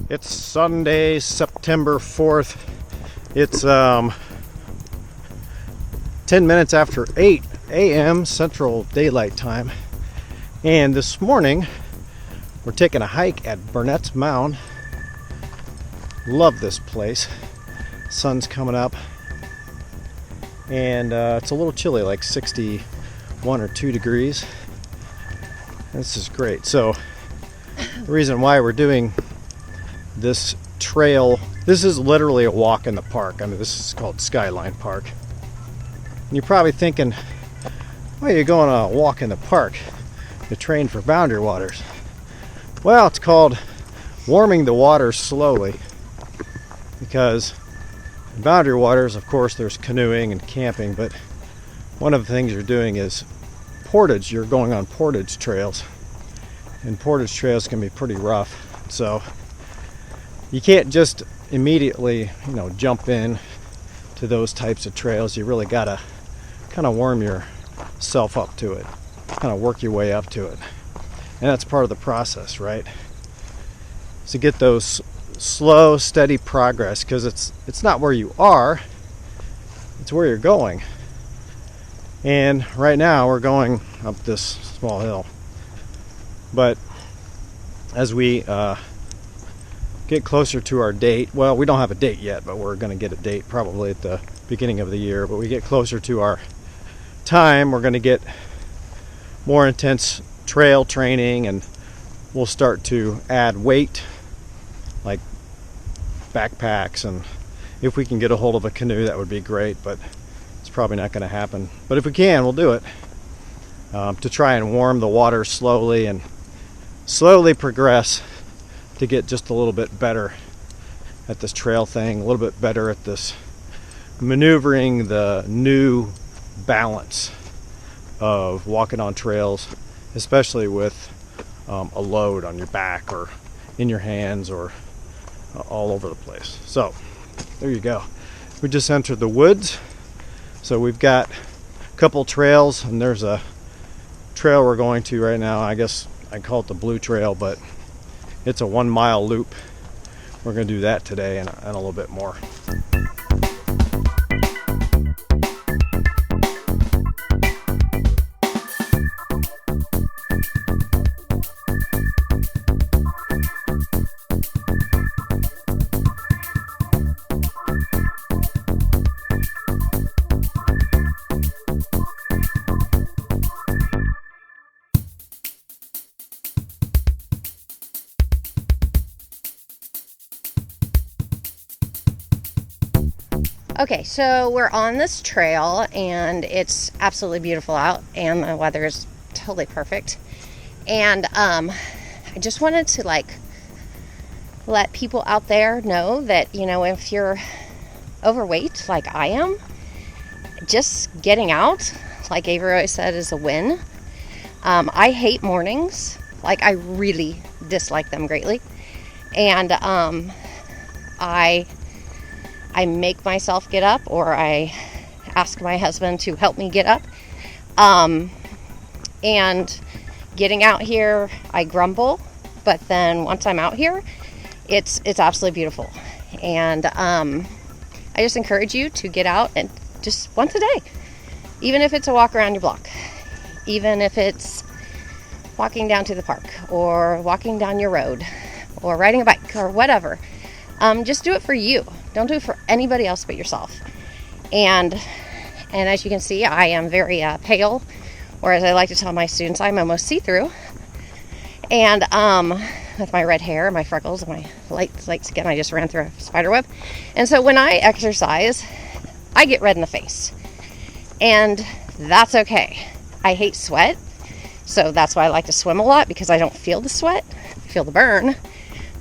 It's Sunday, September 4th. It's 10 minutes after 8 a.m. Central Daylight Time. And this morning, we're taking a hike at Burnett's Mound. Love this place. Sun's coming up. And it's a little chilly, like 61 or 2 degrees. This is great. So, the reason why we're doing this trail, this is literally a walk in the park. I mean, this is called Skyline Park. And you're probably thinking, why are you going on a walk in the park to train for boundary waters? Well, it's called warming the water slowly, because in boundary waters, of course, there's canoeing and camping, but one of the things you're doing is portage. You're going on portage trails, and portage trails can be pretty rough. So you can't just immediately, jump in to those types of trails. You really gotta kind of warm yourself up to it, kind of work your way up to it, and that's part of the process, right? To get those slow, steady progress, because it's not where you are, it's where you're going. And right now we're going up this small hill, but as we get closer to our date, well, we don't have a date yet, but we're going to get a date probably at the beginning of the year. But we get closer to our time, we're going to get more intense trail training, and we'll start to add weight, like backpacks, and if we can get a hold of a canoe, that would be great, but it's probably not going to happen. But if we can, we'll do it, to try and warm the water slowly and slowly progress to get just a little bit better at this trail thing, a little bit better at this maneuvering the new balance of walking on trails, especially with a load on your back or in your hands or all over the place. So there you go. We just entered the woods, so we've got a couple trails, and there's a trail we're going to right now. I guess I call it the Blue Trail, but it's a 1 mile loop. We're going to do that today and a little bit more. Okay, so we're on this trail, and it's absolutely beautiful out, and the weather is totally perfect. And I just wanted to let people out there know that, if you're overweight like I am, just getting out, like Avery always said, is a win. I hate mornings. I really dislike them greatly. And I make myself get up, or I ask my husband to help me get up. And getting out here, I grumble, but then once I'm out here, it's absolutely beautiful. And I just encourage you to get out and just once a day, even if it's a walk around your block, even if it's walking down to the park or walking down your road or riding a bike or whatever. Just do it for you. Don't do it for anybody else but yourself. And as you can see, I am very pale, or as I like to tell my students, I'm almost see-through. And with my red hair, my freckles, and my light skin, I just ran through a spider web. And so when I exercise, I get red in the face. And that's okay. I hate sweat, so that's why I like to swim a lot, because I don't feel the sweat, I feel the burn.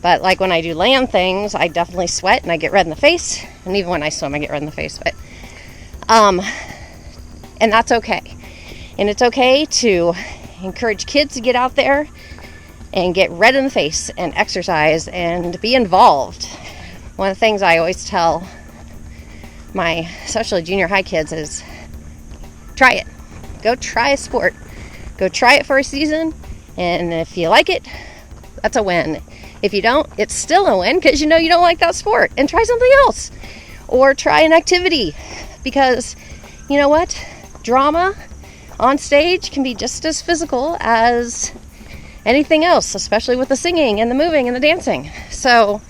But when I do land things, I definitely sweat and I get red in the face. And even when I swim, I get red in the face. But, and that's okay. And it's okay to encourage kids to get out there and get red in the face and exercise and be involved. One of the things I always tell my especially junior high kids is, try it. Go try a sport. Go try it for a season. And if you like it, that's a win. If you don't, it's still a win because you know you don't like that sport, and try something else. Or try an activity, because you know what? Drama on stage can be just as physical as anything else, especially with the singing and the moving and the dancing. So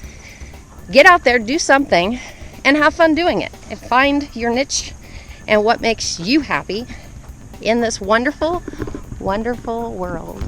get out there, do something, and have fun doing it. And find your niche and what makes you happy in this wonderful, wonderful world.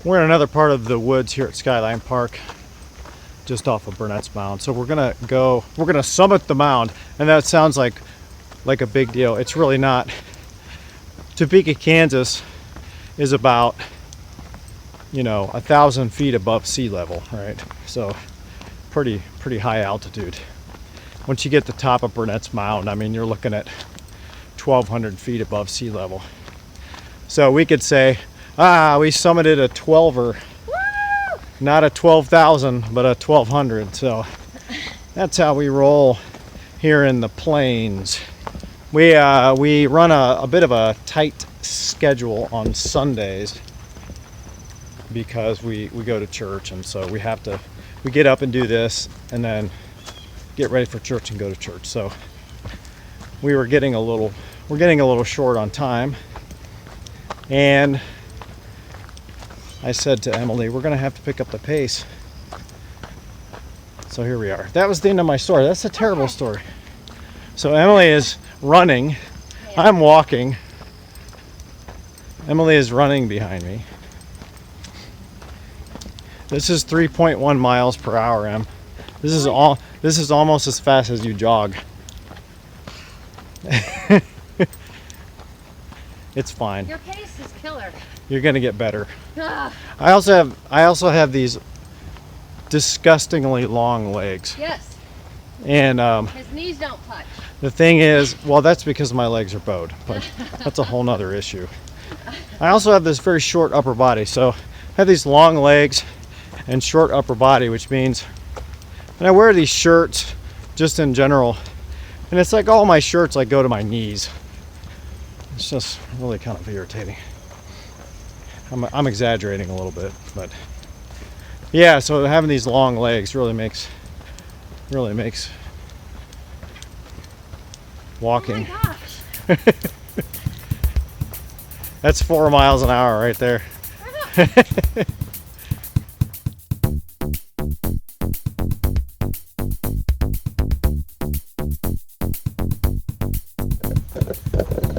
We're in another part of the woods here at Skyline Park, just off of Burnett's Mound. So we're gonna summit the mound, and that sounds like a big deal. It's really not. Topeka, Kansas is about 1,000 feet above sea level, right? So pretty high altitude. Once you get to the top of Burnett's Mound, I mean, you're looking at 1,200 feet above sea level. So we could say, we summited a 12er. Woo! Not a 12,000, but a 1,200. So that's how we roll here in the plains. We run a bit of a tight schedule on Sundays because we go to church, and so we get up and do this and then get ready for church and go to church. So we're getting a little short on time, and I said to Emily, we're going to have to pick up the pace. So here we are. That was the end of my story. That's a terrible story. So Emily is running. Yeah. I'm walking. Emily is running behind me. This is 3.1 miles per hour, Em. This is almost as fast as you jog. It's fine. Your pace is killer. You're gonna get better. Ugh. I also have these disgustingly long legs, Yes, and his knees don't touch. the thing is, well, that's because my legs are bowed, but that's a whole nother issue. I also have this very short upper body, so I have these long legs and short upper body, which means, and I wear these shirts just in general, and it's like all my shirts like go to my knees. It's just really kind of irritating. I'm exaggerating a little bit, but yeah, so having these long legs really makes walking. Oh my gosh. That's 4 miles an hour right there.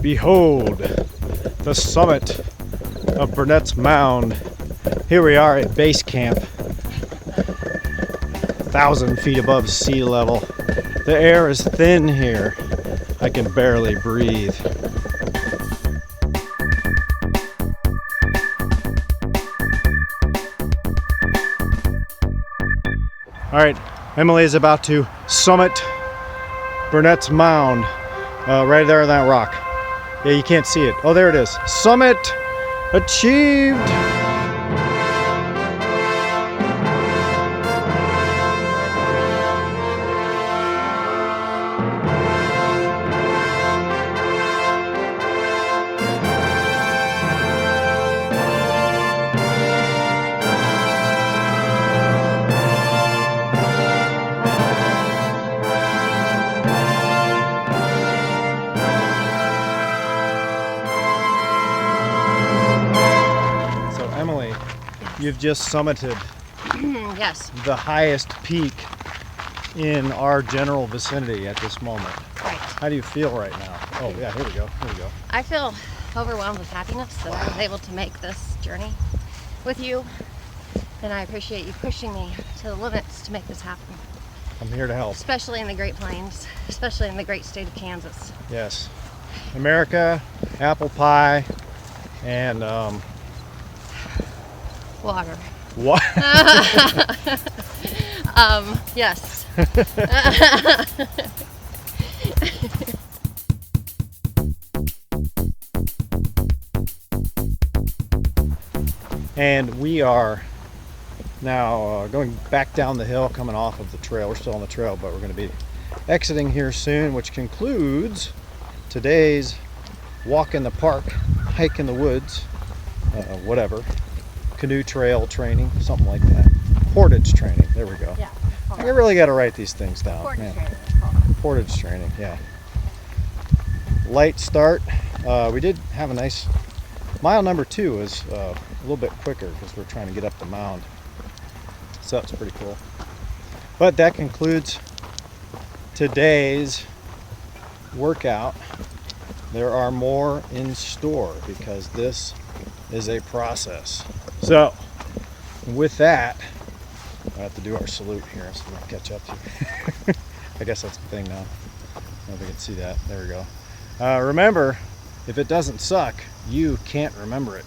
Behold, the summit of Burnett's Mound. Here we are at base camp, 1,000 feet above sea level. The air is thin here. I can barely breathe. All right, Emily is about to summit Burnett's Mound, right there on that rock. Yeah, you can't see it. Oh, there it is. Summit achieved. You've just summited Yes. the highest peak in our general vicinity at this moment. Right. How do you feel right now? Oh yeah, here we go. I feel overwhelmed with happiness that I was able to make this journey with you, and I appreciate you pushing me to the limits to make this happen. I'm here to help. Especially in the Great Plains, especially in the great state of Kansas. Yes. America, apple pie, and Water. What? Yes. And we are now going back down the hill, coming off of the trail. We're still on the trail, but we're going to be exiting here soon, which concludes today's walk in the park, hike in the woods, whatever, canoe trail training, something like that. Portage training, there we go. Yeah. I really got to write these things down. Portage man. training, it's called. Portage training, yeah. Light start. We did have a nice mile number 2 is a little bit quicker because we're trying to get up the mound. So that's pretty cool. But that concludes today's workout. There are more in store because this is a process. So with that, I have to do our salute here so we can catch up to you. I guess that's the thing now. I don't know if we can see that. There we go. Remember, if it doesn't suck, you can't remember it.